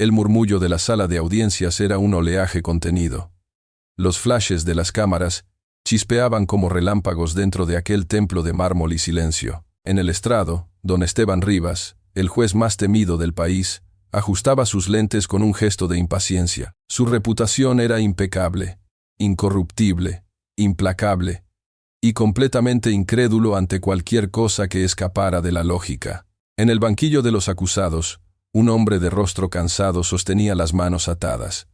El murmullo de la sala de audiencias era un oleaje contenido. Los flashes de las cámaras chispeaban como relámpagos dentro de aquel templo de mármol y silencio. En el estrado, don Esteban Rivas, el juez más temido del país, ajustaba sus lentes con un gesto de impaciencia. Su reputación era impecable, incorruptible, implacable y completamente incrédulo ante cualquier cosa que escapara de la lógica. En el banquillo de los acusados, un hombre de rostro cansado sostenía las manos atadas.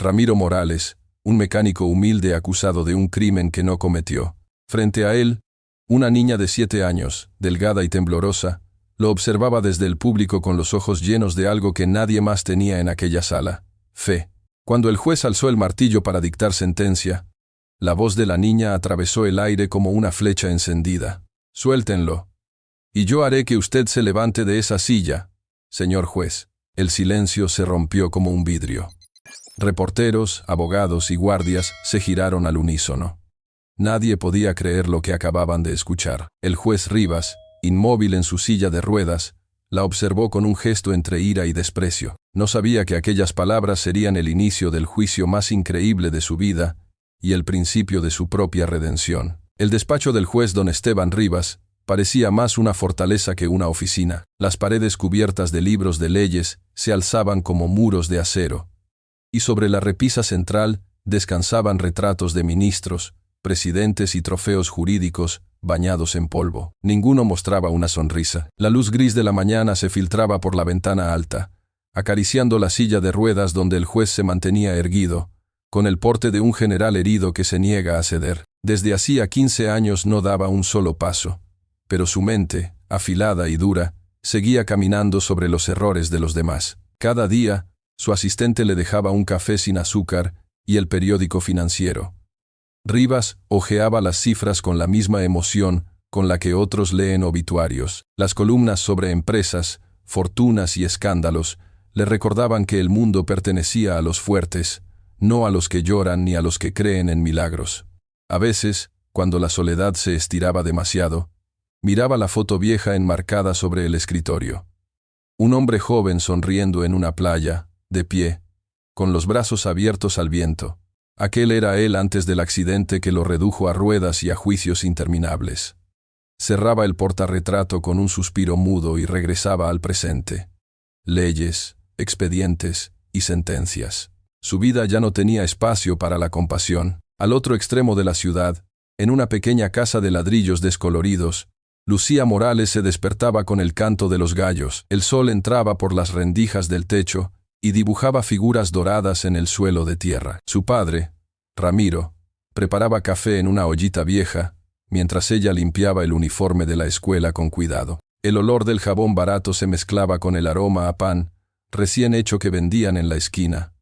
Ramiro Morales, un mecánico humilde acusado de un crimen que no cometió. Frente a él, una niña de 7 años, delgada y temblorosa, lo observaba desde el público con los ojos llenos de algo que nadie más tenía en aquella sala: fe. Cuando el juez alzó el martillo para dictar sentencia, la voz de la niña atravesó el aire como una flecha encendida. «Suéltenlo, y yo haré que usted se levante de esa silla, señor juez». El silencio se rompió como un vidrio. Reporteros, abogados y guardias se giraron al unísono. Nadie podía creer lo que acababan de escuchar. El juez Rivas, inmóvil en su silla de ruedas, la observó con un gesto entre ira y desprecio. No sabía que aquellas palabras serían el inicio del juicio más increíble de su vida y el principio de su propia redención. El despacho del juez don Esteban Rivas parecía más una fortaleza que una oficina. Las paredes cubiertas de libros de leyes se alzaban como muros de acero, y sobre la repisa central descansaban retratos de ministros, presidentes y trofeos jurídicos bañados en polvo. Ninguno mostraba una sonrisa. La luz gris de la mañana se filtraba por la ventana alta, acariciando la silla de ruedas donde el juez se mantenía erguido, con el porte de un general herido que se niega a ceder. Desde hacía 15 años no daba un solo paso, pero su mente, afilada y dura, seguía caminando sobre los errores de los demás. Cada día, su asistente le dejaba un café sin azúcar y el periódico financiero. Rivas hojeaba las cifras con la misma emoción con la que otros leen obituarios. Las columnas sobre empresas, fortunas y escándalos le recordaban que el mundo pertenecía a los fuertes, no a los que lloran ni a los que creen en milagros. A veces, cuando la soledad se estiraba demasiado, miraba la foto vieja enmarcada sobre el escritorio. Un hombre joven sonriendo en una playa, de pie, con los brazos abiertos al viento. Aquel era él antes del accidente que lo redujo a ruedas y a juicios interminables. Cerraba el portarretrato con un suspiro mudo y regresaba al presente. Leyes, expedientes y sentencias. Su vida ya no tenía espacio para la compasión. Al otro extremo de la ciudad, en una pequeña casa de ladrillos descoloridos, Lucía Morales se despertaba con el canto de los gallos. El sol entraba por las rendijas del techo y dibujaba figuras doradas en el suelo de tierra. Su padre, Ramiro, preparaba café en una ollita vieja, mientras ella limpiaba el uniforme de la escuela con cuidado. El olor del jabón barato se mezclaba con el aroma a pan recién hecho que vendían en la esquina.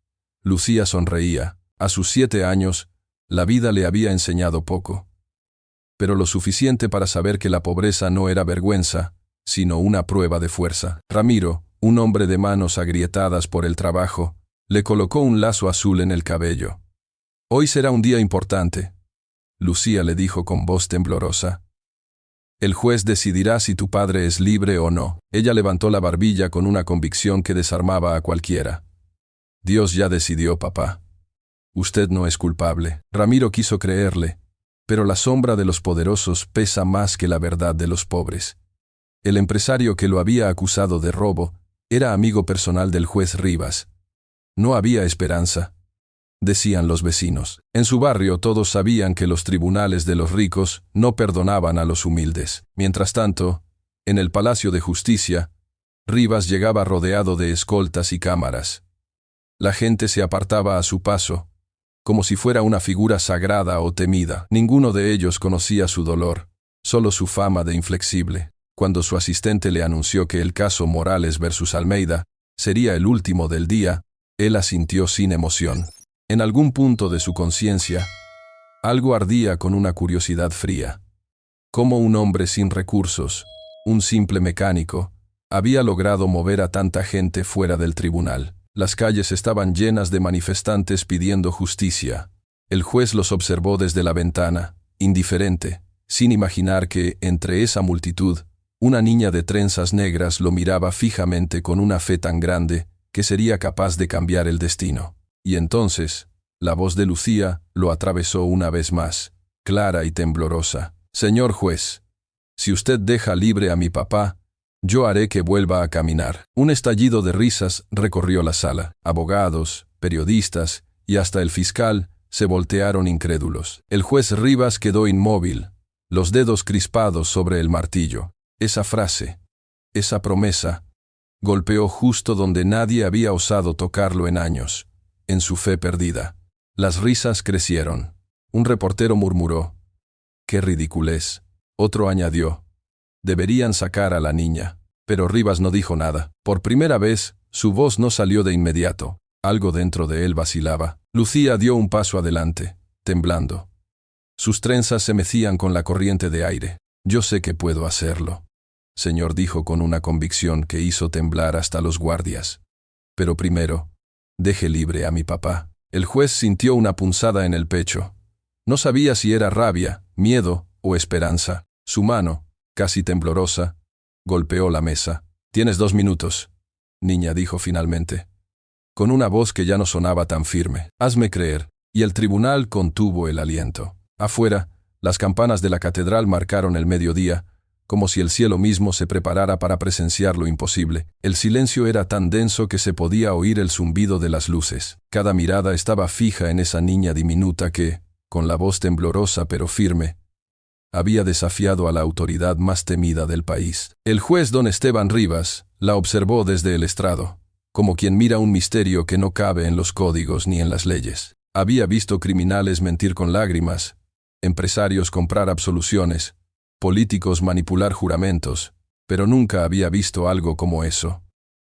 Lucía sonreía. A sus 7 años, la vida le había enseñado poco, pero lo suficiente para saber que la pobreza no era vergüenza, sino una prueba de fuerza. Ramiro, un hombre de manos agrietadas por el trabajo, le colocó un lazo azul en el cabello. «Hoy será un día importante», Lucía le dijo con voz temblorosa. «El juez decidirá si tu padre es libre o no». Ella levantó la barbilla con una convicción que desarmaba a cualquiera. «Dios ya decidió, papá. Usted no es culpable». Ramiro quiso creerle, pero la sombra de los poderosos pesa más que la verdad de los pobres. El empresario que lo había acusado de robo era amigo personal del juez Rivas. No había esperanza, decían los vecinos. En su barrio todos sabían que los tribunales de los ricos no perdonaban a los humildes. Mientras tanto, en el Palacio de Justicia, Rivas llegaba rodeado de escoltas y cámaras. La gente se apartaba a su paso, como si fuera una figura sagrada o temida. Ninguno de ellos conocía su dolor, solo su fama de inflexible. Cuando su asistente le anunció que el caso Morales versus Almeida sería el último del día, él asintió sin emoción. En algún punto de su conciencia, algo ardía con una curiosidad fría. ¿Cómo un hombre sin recursos, un simple mecánico, había logrado mover a tanta gente fuera del tribunal? Las calles estaban llenas de manifestantes pidiendo justicia. El juez los observó desde la ventana, indiferente, sin imaginar que, entre esa multitud, una niña de trenzas negras lo miraba fijamente con una fe tan grande que sería capaz de cambiar el destino. Y entonces, la voz de Lucía lo atravesó una vez más, clara y temblorosa. «Señor juez, si usted deja libre a mi papá, yo haré que vuelva a caminar». Un estallido de risas recorrió la sala. Abogados, periodistas y hasta el fiscal se voltearon incrédulos. El juez Rivas quedó inmóvil, los dedos crispados sobre el martillo. Esa frase, esa promesa, golpeó justo donde nadie había osado tocarlo en años, en su fe perdida. Las risas crecieron. Un reportero murmuró: «¡Qué ridiculez!». Otro añadió: «Deberían sacar a la niña». Pero Rivas no dijo nada. Por primera vez, su voz no salió de inmediato. Algo dentro de él vacilaba. Lucía dio un paso adelante, temblando. Sus trenzas se mecían con la corriente de aire. «Yo sé que puedo hacerlo», señor, dijo con una convicción que hizo temblar hasta los guardias. «Pero primero, deje libre a mi papá». El juez sintió una punzada en el pecho. No sabía si era rabia, miedo o esperanza. Su mano, casi temblorosa, golpeó la mesa. «Tienes 2 minutos», niña, dijo finalmente, con una voz que ya no sonaba tan firme. «Hazme creer». Y el tribunal contuvo el aliento. Afuera, las campanas de la catedral marcaron el mediodía, como si el cielo mismo se preparara para presenciar lo imposible. El silencio era tan denso que se podía oír el zumbido de las luces. Cada mirada estaba fija en esa niña diminuta que, con la voz temblorosa pero firme, había desafiado a la autoridad más temida del país. El juez don Esteban Rivas la observó desde el estrado, como quien mira un misterio que no cabe en los códigos ni en las leyes. Había visto criminales mentir con lágrimas, empresarios comprar absoluciones, políticos manipular juramentos, pero nunca había visto algo como eso.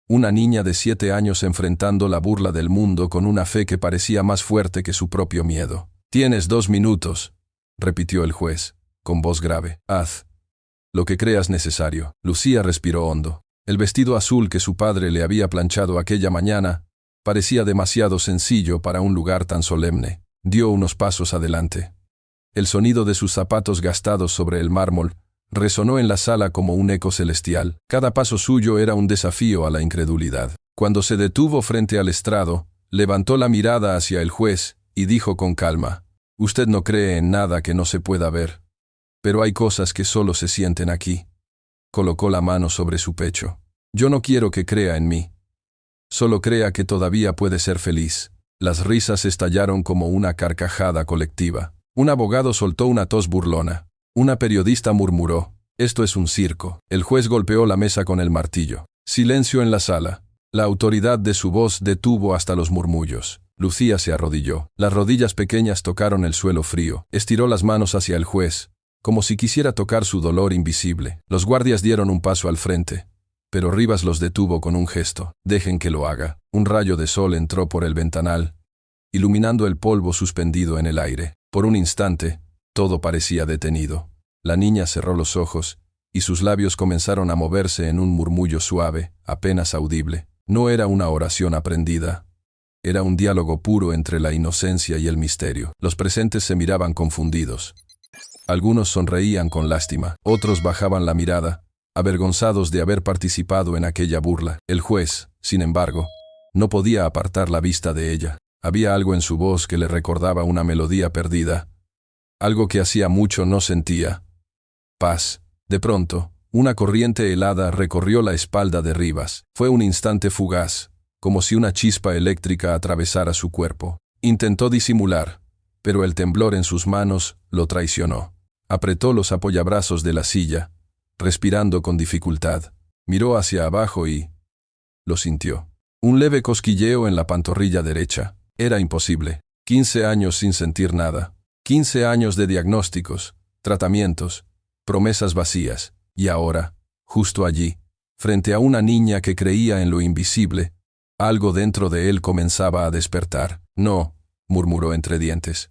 Una niña de 7 años enfrentando la burla del mundo con una fe que parecía más fuerte que su propio miedo. «Tienes 2 minutos», repitió el juez, con voz grave. «Haz lo que creas necesario». Lucía respiró hondo. El vestido azul que su padre le había planchado aquella mañana parecía demasiado sencillo para un lugar tan solemne. Dio unos pasos adelante. El sonido de sus zapatos gastados sobre el mármol resonó en la sala como un eco celestial. Cada paso suyo era un desafío a la incredulidad. Cuando se detuvo frente al estrado, levantó la mirada hacia el juez y dijo con calma: «Usted no cree en nada que no se pueda ver, pero hay cosas que solo se sienten aquí». Colocó la mano sobre su pecho. «Yo no quiero que crea en mí. Solo crea que todavía puede ser feliz». Las risas estallaron como una carcajada colectiva. Un abogado soltó una tos burlona. Una periodista murmuró: «Esto es un circo». El juez golpeó la mesa con el martillo. Silencio en la sala. La autoridad de su voz detuvo hasta los murmullos. Lucía se arrodilló. Las rodillas pequeñas tocaron el suelo frío. Estiró las manos hacia el juez, como si quisiera tocar su dolor invisible. Los guardias dieron un paso al frente, pero Rivas los detuvo con un gesto. «Dejen que lo haga». Un rayo de sol entró por el ventanal, iluminando el polvo suspendido en el aire. Por un instante, todo parecía detenido. La niña cerró los ojos, y sus labios comenzaron a moverse en un murmullo suave, apenas audible. No era una oración aprendida. Era un diálogo puro entre la inocencia y el misterio. Los presentes se miraban confundidos. Algunos sonreían con lástima, otros bajaban la mirada, avergonzados de haber participado en aquella burla. El juez, sin embargo, no podía apartar la vista de ella. Había algo en su voz que le recordaba una melodía perdida, algo que hacía mucho no sentía. Paz. De pronto, una corriente helada recorrió la espalda de Rivas. Fue un instante fugaz, como si una chispa eléctrica atravesara su cuerpo. Intentó disimular, pero el temblor en sus manos lo traicionó. Apretó los apoyabrazos de la silla, respirando con dificultad. Miró hacia abajo y lo sintió. Un leve cosquilleo en la pantorrilla derecha. Era imposible. 15 años sin sentir nada. 15 años de diagnósticos, tratamientos, promesas vacías. Y ahora, justo allí, frente a una niña que creía en lo invisible, algo dentro de él comenzaba a despertar. «No», murmuró entre dientes.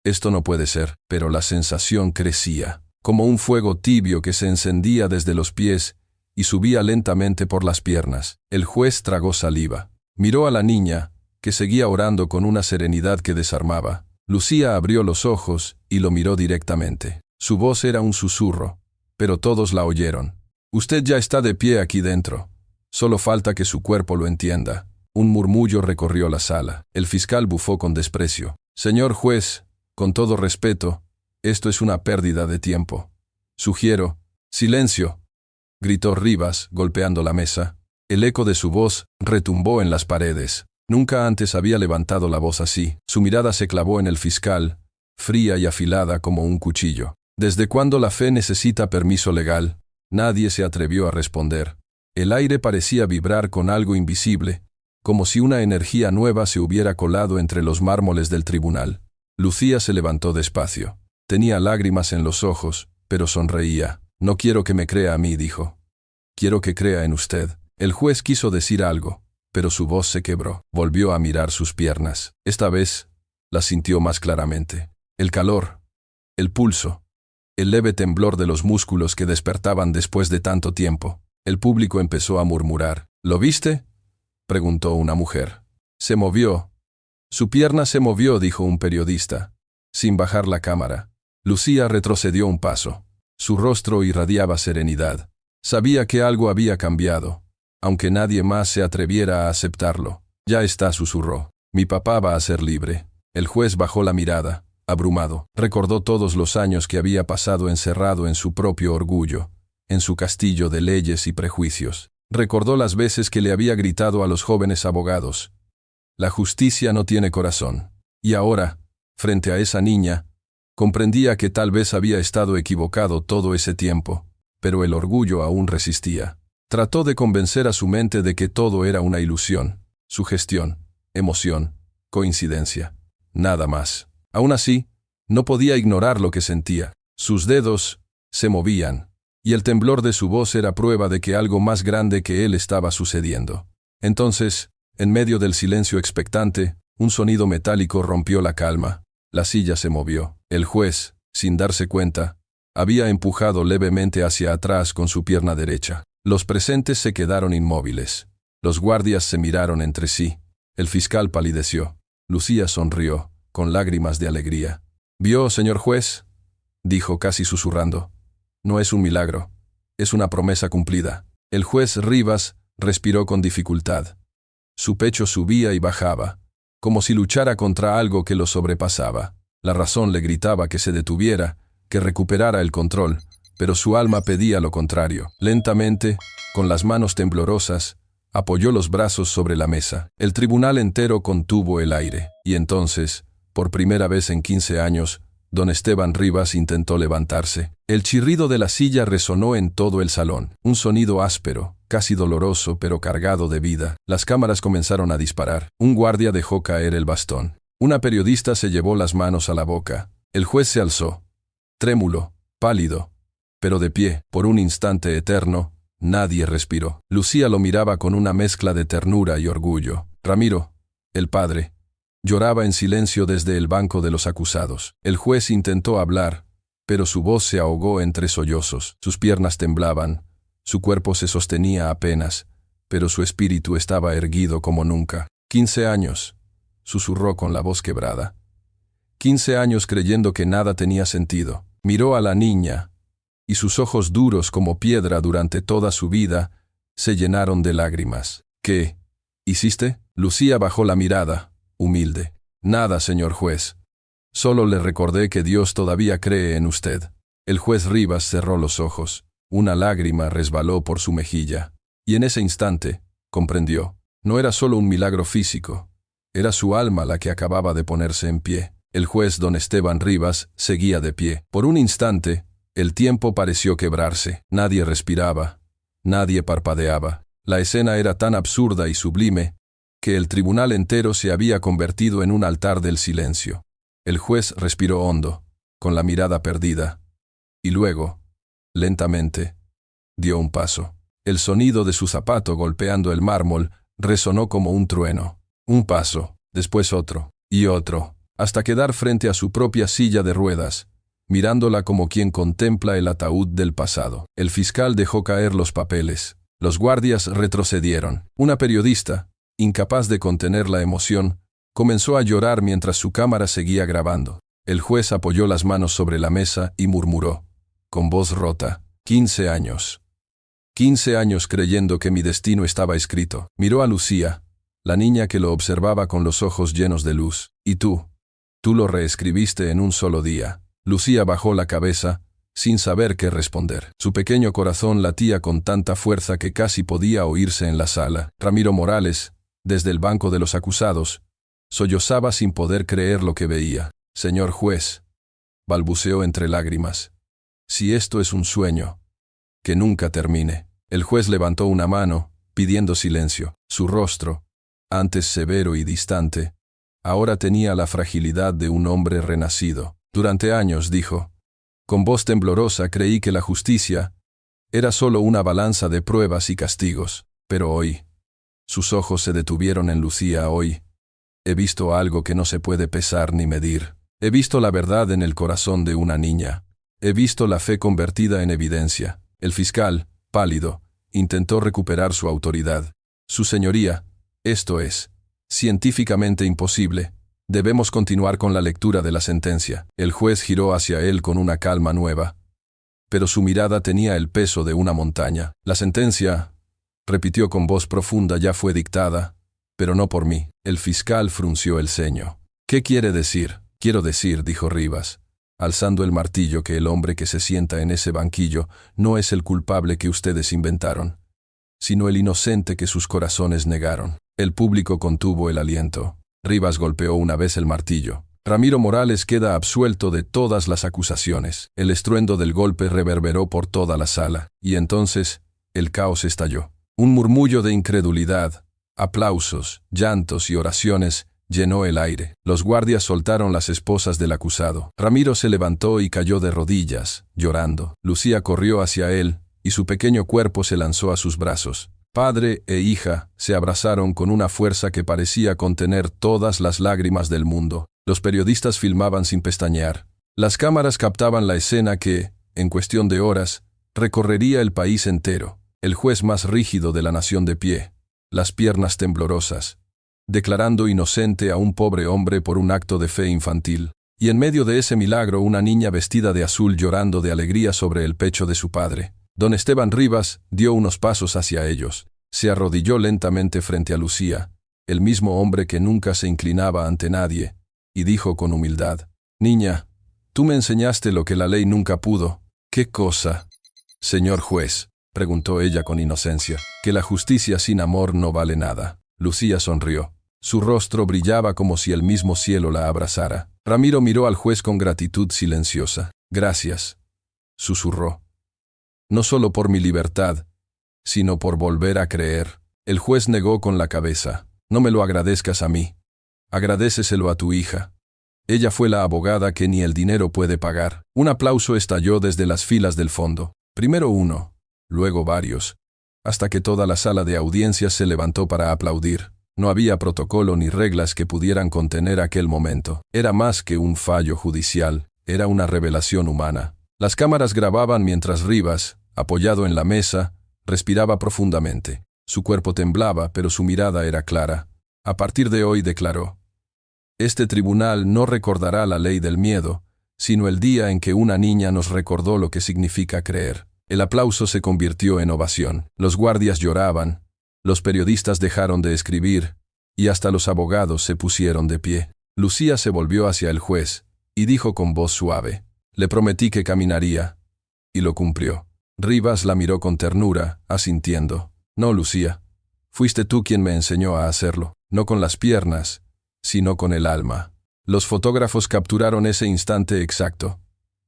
«Esto no puede ser». Pero la sensación crecía, como un fuego tibio que se encendía desde los pies y subía lentamente por las piernas. El juez tragó saliva. Miró a la niña, que seguía orando con una serenidad que desarmaba. Lucía abrió los ojos y lo miró directamente. Su voz era un susurro, pero todos la oyeron. «Usted ya está de pie aquí dentro. Solo falta que su cuerpo lo entienda». Un murmullo recorrió la sala. El fiscal bufó con desprecio. Señor juez, con todo respeto, esto es una pérdida de tiempo. Sugiero. Silencio, gritó Rivas, golpeando la mesa. El eco de su voz retumbó en las paredes. Nunca antes había levantado la voz así. Su mirada se clavó en el fiscal, fría y afilada como un cuchillo. ¿Desde cuándo la fe necesita permiso legal? Nadie se atrevió a responder. El aire parecía vibrar con algo invisible, como si una energía nueva se hubiera colado entre los mármoles del tribunal. Lucía se levantó despacio. Tenía lágrimas en los ojos, pero sonreía. No quiero que me crea a mí, dijo. Quiero que crea en usted. El juez quiso decir algo, pero su voz se quebró. Volvió a mirar sus piernas. Esta vez, las sintió más claramente. El calor, el pulso, el leve temblor de los músculos que despertaban después de tanto tiempo. El público empezó a murmurar. ¿Lo viste?, preguntó una mujer. Se movió. Su pierna se movió, dijo un periodista, sin bajar la cámara. Lucía retrocedió un paso. Su rostro irradiaba serenidad. Sabía que algo había cambiado, aunque nadie más se atreviera a aceptarlo. Ya está, susurró. Mi papá va a ser libre. El juez bajó la mirada, abrumado. Recordó todos los años que había pasado encerrado en su propio orgullo, en su castillo de leyes y prejuicios. Recordó las veces que le había gritado a los jóvenes abogados: la justicia no tiene corazón. Y ahora, frente a esa niña, comprendía que tal vez había estado equivocado todo ese tiempo, pero el orgullo aún resistía. Trató de convencer a su mente de que todo era una ilusión, sugestión, emoción, coincidencia, nada más. Aún así, no podía ignorar lo que sentía. Sus dedos se movían, y el temblor de su voz era prueba de que algo más grande que él estaba sucediendo. Entonces, en medio del silencio expectante, un sonido metálico rompió la calma. La silla se movió. El juez, sin darse cuenta, había empujado levemente hacia atrás con su pierna derecha. Los presentes se quedaron inmóviles. Los guardias se miraron entre sí. El fiscal palideció. Lucía sonrió, con lágrimas de alegría. «¿Vio, señor juez?», dijo casi susurrando. «No es un milagro. Es una promesa cumplida». El juez Rivas respiró con dificultad. Su pecho subía y bajaba, como si luchara contra algo que lo sobrepasaba. La razón le gritaba que se detuviera, que recuperara el control, pero su alma pedía lo contrario. Lentamente, con las manos temblorosas, apoyó los brazos sobre la mesa. El tribunal entero contuvo el aire, y entonces, por primera vez en 15 años, don Esteban Rivas intentó levantarse. El chirrido de la silla resonó en todo el salón. Un sonido áspero, casi doloroso, pero cargado de vida. Las cámaras comenzaron a disparar. Un guardia dejó caer el bastón. Una periodista se llevó las manos a la boca. El juez se alzó, trémulo, pálido, pero de pie. Por un instante eterno, nadie respiró. Lucía lo miraba con una mezcla de ternura y orgullo. Ramiro, el padre, lloraba en silencio desde el banco de los acusados. El juez intentó hablar, pero su voz se ahogó entre sollozos. Sus piernas temblaban, su cuerpo se sostenía apenas, pero su espíritu estaba erguido como nunca. 15 años, susurró con la voz quebrada. 15 años creyendo que nada tenía sentido. Miró a la niña, y sus ojos duros como piedra durante toda su vida se llenaron de lágrimas. ¿Qué hiciste? Lucía bajó la mirada, humilde. Nada, señor juez. Solo le recordé que Dios todavía cree en usted. El juez Rivas cerró los ojos. Una lágrima resbaló por su mejilla. Y en ese instante, comprendió. No era solo un milagro físico. Era su alma la que acababa de ponerse en pie. El juez don Esteban Rivas seguía de pie. Por un instante, el tiempo pareció quebrarse. Nadie respiraba. Nadie parpadeaba. La escena era tan absurda y sublime que el tribunal entero se había convertido en un altar del silencio. El juez respiró hondo, con la mirada perdida, y luego, lentamente, dio un paso. El sonido de su zapato golpeando el mármol resonó como un trueno. Un paso, después otro, y otro, hasta quedar frente a su propia silla de ruedas, mirándola como quien contempla el ataúd del pasado. El fiscal dejó caer los papeles. Los guardias retrocedieron. Una periodista, incapaz de contener la emoción, comenzó a llorar mientras su cámara seguía grabando. El juez apoyó las manos sobre la mesa y murmuró, con voz rota: 15 años. 15 años creyendo que mi destino estaba escrito. Miró a Lucía, la niña que lo observaba con los ojos llenos de luz. «¿Y tú? Tú lo reescribiste en un solo día». Lucía bajó la cabeza, sin saber qué responder. Su pequeño corazón latía con tanta fuerza que casi podía oírse en la sala. Ramiro Morales, desde el banco de los acusados, sollozaba sin poder creer lo que veía. «Señor juez», balbuceó entre lágrimas, «si esto es un sueño, que nunca termine». El juez levantó una mano, pidiendo silencio. Su rostro, antes severo y distante, ahora tenía la fragilidad de un hombre renacido. «Durante años», dijo, con voz temblorosa, «creí que la justicia era solo una balanza de pruebas y castigos. Pero hoy», sus ojos se detuvieron en Lucía, «hoy he visto algo que no se puede pesar ni medir. He visto la verdad en el corazón de una niña. He visto la fe convertida en evidencia». El fiscal, pálido, intentó recuperar su autoridad. «Su señoría, esto es científicamente imposible. Debemos continuar con la lectura de la sentencia». El juez giró hacia él con una calma nueva, pero su mirada tenía el peso de una montaña. «La sentencia», repitió con voz profunda, «ya fue dictada, pero no por mí». El fiscal frunció el ceño. «¿Qué quiere decir?» «Quiero decir», dijo Rivas, alzando el martillo, «que el hombre que se sienta en ese banquillo no es el culpable que ustedes inventaron, sino el inocente que sus corazones negaron». El público contuvo el aliento. Rivas golpeó una vez el martillo. «Ramiro Morales queda absuelto de todas las acusaciones». El estruendo del golpe reverberó por toda la sala, y entonces el caos estalló. Un murmullo de incredulidad, aplausos, llantos y oraciones llenó el aire. Los guardias soltaron las esposas del acusado. Ramiro se levantó y cayó de rodillas, llorando. Lucía corrió hacia él, y su pequeño cuerpo se lanzó a sus brazos. Padre e hija se abrazaron con una fuerza que parecía contener todas las lágrimas del mundo. Los periodistas filmaban sin pestañear. Las cámaras captaban la escena que, en cuestión de horas, recorrería el país entero. El juez más rígido de la nación de pie, las piernas temblorosas, declarando inocente a un pobre hombre por un acto de fe infantil. Y en medio de ese milagro, una niña vestida de azul llorando de alegría sobre el pecho de su padre. Don Esteban Rivas dio unos pasos hacia ellos. Se arrodilló lentamente frente a Lucía, el mismo hombre que nunca se inclinaba ante nadie, y dijo con humildad: «Niña, tú me enseñaste lo que la ley nunca pudo». «¿Qué cosa?» «Señor juez», preguntó ella con inocencia, «que la justicia sin amor no vale nada». Lucía sonrió. Su rostro brillaba como si el mismo cielo la abrazara. Ramiro miró al juez con gratitud silenciosa. «Gracias», susurró. «No solo por mi libertad, sino por volver a creer». El juez negó con la cabeza. «No me lo agradezcas a mí. Agradéceselo a tu hija. Ella fue la abogada que ni el dinero puede pagar». Un aplauso estalló desde las filas del fondo. Primero uno, luego varios, hasta que toda la sala de audiencias se levantó para aplaudir. No había protocolo ni reglas que pudieran contener aquel momento. Era más que un fallo judicial, era una revelación humana. Las cámaras grababan mientras Rivas, apoyado en la mesa, respiraba profundamente. Su cuerpo temblaba, pero su mirada era clara. «A partir de hoy», declaró, «este tribunal no recordará la ley del miedo, sino el día en que una niña nos recordó lo que significa creer». El aplauso se convirtió en ovación. Los guardias lloraban, los periodistas dejaron de escribir, y hasta los abogados se pusieron de pie. Lucía se volvió hacia el juez, y dijo con voz suave: «Le prometí que caminaría, y lo cumplió». Rivas la miró con ternura, asintiendo. «No, Lucía, fuiste tú quien me enseñó a hacerlo, no con las piernas, sino con el alma». Los fotógrafos capturaron ese instante exacto.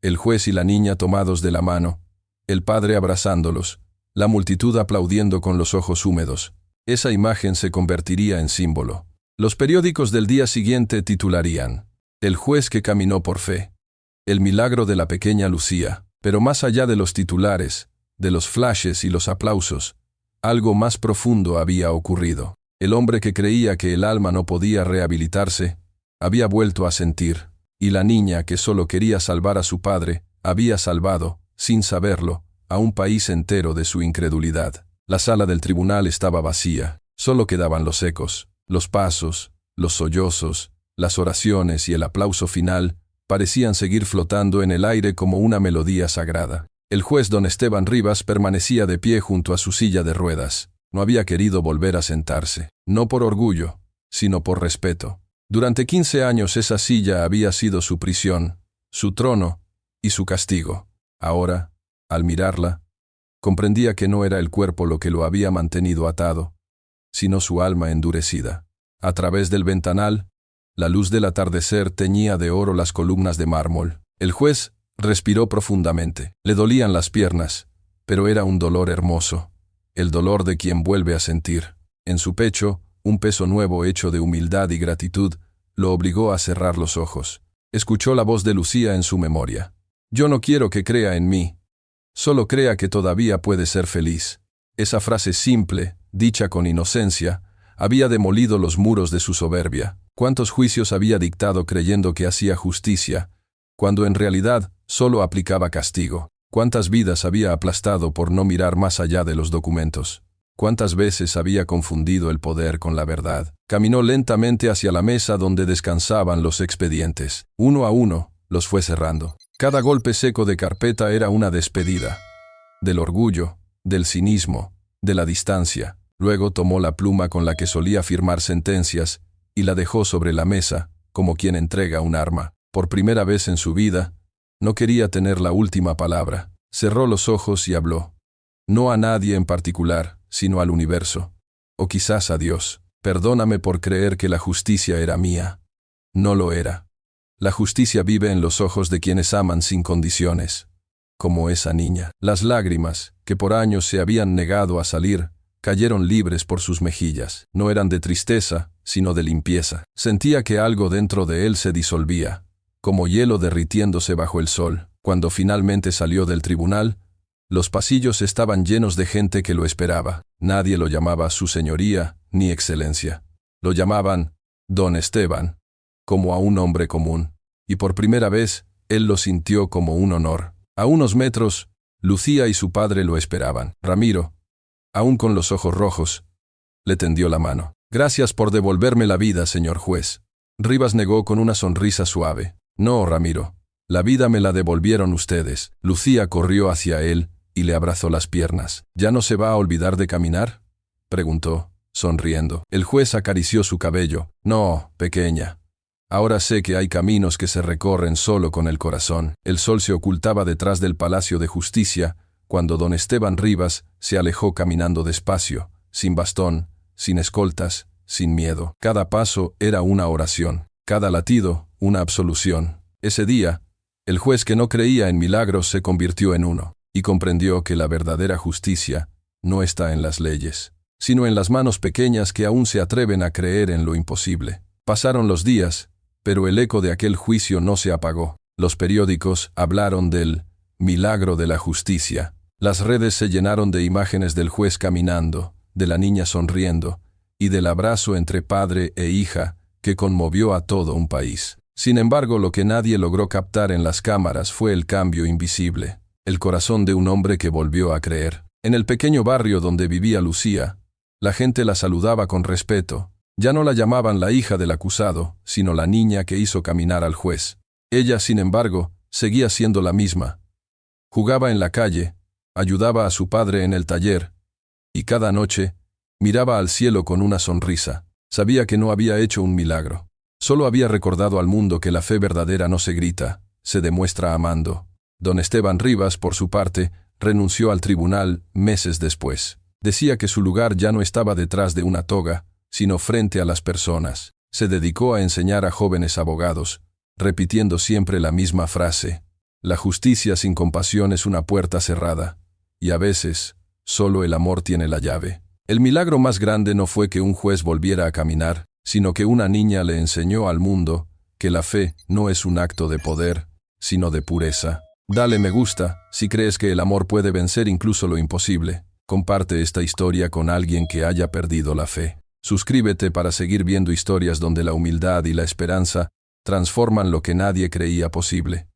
El juez y la niña tomados de la mano, el padre abrazándolos, la multitud aplaudiendo con los ojos húmedos. Esa imagen se convertiría en símbolo. Los periódicos del día siguiente titularían: «El juez que caminó por fe. El milagro de la pequeña Lucía». Pero más allá de los titulares, de los flashes y los aplausos, algo más profundo había ocurrido. El hombre que creía que el alma no podía rehabilitarse, había vuelto a sentir, y la niña que solo quería salvar a su padre, había salvado, sin saberlo, a un país entero de su incredulidad. La sala del tribunal estaba vacía, solo quedaban los ecos, los pasos, los sollozos, las oraciones y el aplauso final parecían seguir flotando en el aire como una melodía sagrada. El juez don Esteban Rivas permanecía de pie junto a su silla de ruedas. No había querido volver a sentarse, no por orgullo, sino por respeto. Durante 15 años esa silla había sido su prisión, su trono y su castigo. Ahora, al mirarla, comprendía que no era el cuerpo lo que lo había mantenido atado, sino su alma endurecida. A través del ventanal, la luz del atardecer teñía de oro las columnas de mármol. El juez respiró profundamente. Le dolían las piernas, pero era un dolor hermoso, el dolor de quien vuelve a sentir. En su pecho, un peso nuevo hecho de humildad y gratitud lo obligó a cerrar los ojos. Escuchó la voz de Lucía en su memoria. «Yo no quiero que crea en mí. Solo crea que todavía puede ser feliz». Esa frase simple, dicha con inocencia, había demolido los muros de su soberbia. ¿Cuántos juicios había dictado creyendo que hacía justicia, cuando en realidad solo aplicaba castigo? ¿Cuántas vidas había aplastado por no mirar más allá de los documentos? ¿Cuántas veces había confundido el poder con la verdad? Caminó lentamente hacia la mesa donde descansaban los expedientes. Uno a uno, los fue cerrando. Cada golpe seco de carpeta era una despedida. Del orgullo, del cinismo, de la distancia. Luego tomó la pluma con la que solía firmar sentencias y la dejó sobre la mesa, como quien entrega un arma. Por primera vez en su vida, no quería tener la última palabra. Cerró los ojos y habló. No a nadie en particular, sino al universo. O quizás a Dios. Perdóname por creer que la justicia era mía. No lo era. La justicia vive en los ojos de quienes aman sin condiciones. Como esa niña. Las lágrimas, que por años se habían negado a salir, cayeron libres por sus mejillas. No eran de tristeza, sino de limpieza. Sentía que algo dentro de él se disolvía, como hielo derritiéndose bajo el sol. Cuando finalmente salió del tribunal, los pasillos estaban llenos de gente que lo esperaba. Nadie lo llamaba su señoría ni excelencia. Lo llamaban Don Esteban, como a un hombre común. Y por primera vez, él lo sintió como un honor. A unos metros, Lucía y su padre lo esperaban. Ramiro, aún con los ojos rojos, le tendió la mano. «Gracias por devolverme la vida, señor juez». Rivas negó con una sonrisa suave. «No, Ramiro, la vida me la devolvieron ustedes». Lucía corrió hacia él y le abrazó las piernas. «¿Ya no se va a olvidar de caminar?», preguntó, sonriendo. El juez acarició su cabello. «No, pequeña. Ahora sé que hay caminos que se recorren solo con el corazón». El sol se ocultaba detrás del Palacio de Justicia cuando don Esteban Rivas se alejó caminando despacio, sin bastón, sin escoltas, sin miedo. Cada paso era una oración, cada latido una absolución. Ese día, el juez que no creía en milagros se convirtió en uno, y comprendió que la verdadera justicia no está en las leyes, sino en las manos pequeñas que aún se atreven a creer en lo imposible. Pasaron los días, pero el eco de aquel juicio no se apagó. Los periódicos hablaron del milagro de la justicia. Las redes se llenaron de imágenes del juez caminando, de la niña sonriendo, y del abrazo entre padre e hija que conmovió a todo un país. Sin embargo, lo que nadie logró captar en las cámaras fue el cambio invisible, el corazón de un hombre que volvió a creer. En el pequeño barrio donde vivía Lucía, la gente la saludaba con respeto. Ya no la llamaban la hija del acusado, sino la niña que hizo caminar al juez. Ella, sin embargo, seguía siendo la misma. Jugaba en la calle, ayudaba a su padre en el taller, y cada noche miraba al cielo con una sonrisa. Sabía que no había hecho un milagro. Solo había recordado al mundo que la fe verdadera no se grita, se demuestra amando. Don Esteban Rivas, por su parte, renunció al tribunal meses después. Decía que su lugar ya no estaba detrás de una toga, sino frente a las personas. Se dedicó a enseñar a jóvenes abogados, repitiendo siempre la misma frase: la justicia sin compasión es una puerta cerrada, y a veces, solo el amor tiene la llave. El milagro más grande no fue que un juez volviera a caminar, sino que una niña le enseñó al mundo que la fe no es un acto de poder, sino de pureza. Dale me gusta si crees que el amor puede vencer incluso lo imposible. Comparte esta historia con alguien que haya perdido la fe. Suscríbete para seguir viendo historias donde la humildad y la esperanza transforman lo que nadie creía posible.